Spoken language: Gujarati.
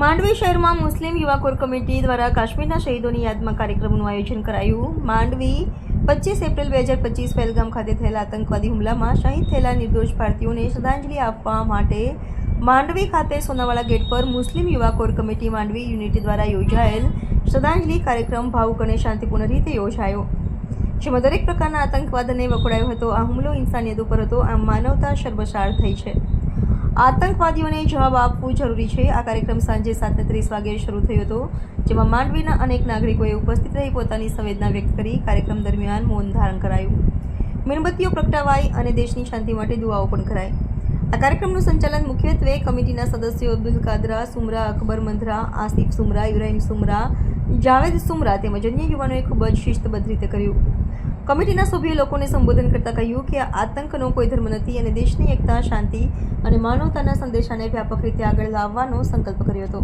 માંડવી શહેરમાં મુસ્લિમ યુવા કોર કમિટી દ્વારા કાશ્મીરના શહીદોની યાદમાં કાર્યક્રમનું આયોજન કરાયું. માંડવી 25 એપ્રિલ 2025 પહેલગામ ખાતે થયેલા આતંકવાદી હુમલામાં શહીદ થયેલા નિર્દોષ ભારતીયોને શ્રદ્ધાંજલિ આપવા માટે માંડવી ખાતે સોનાવાલા ગેટ પર મુસ્લિમ યુવા કોર કમિટી માંડવી યુનિટ દ્વારા યોજાયેલ શ્રદ્ધાંજલિ કાર્યક્રમ ભાવુક અને શાંતિપૂર્ણ રીતે યોજાયો, જેમાં દરેક પ્રકારના આતંકવાદને વખોડાયો હતો. આ હુમલો ઇન્સાનિયત ઉપર હતો, આમ માનવતા શર્મસાર થઈ છે. આતંકવાદીઓને જવાબ આપવું જરૂરી છે. આ કાર્યક્રમ સાંજે 7:30 વાગે શરૂ થયો હતો, જેમાં માંડવીના અનેક નાગરિકોએ ઉપસ્થિત રહી પોતાની સંવેદના વ્યક્ત કરી. કાર્યક્રમ દરમિયાન મૌન ધારણ કરાયું, મીણબત્તીઓ પ્રગટાવાઈ અને દેશની શાંતિ માટે દુઆઓ પણ કરાઈ. આ કાર્યક્રમનું સંચાલન મુખ્યત્વે કમિટીના સદસ્યો અબ્દુલ કાદરા સુમરા, અકબર મંધરા, આસિફ સુમરા, ઇબ્રાહિમ સુમરા, જાવેદ સુમરા તેમજ અન્ય યુવાનોએ ખૂબ જ શિસ્તબદ્ધ રીતે કર્યું. કમિટીના સભ્યોએ લોકોને સંબોધન કરતા કહ્યું કે આતંકનો કોઈ ધર્મ નથી અને દેશની એકતા, શાંતિ અને માનવતાના સંદેશાને વ્યાપક રીતે આગળ લાવવાનો સંકલ્પ કર્યો હતો.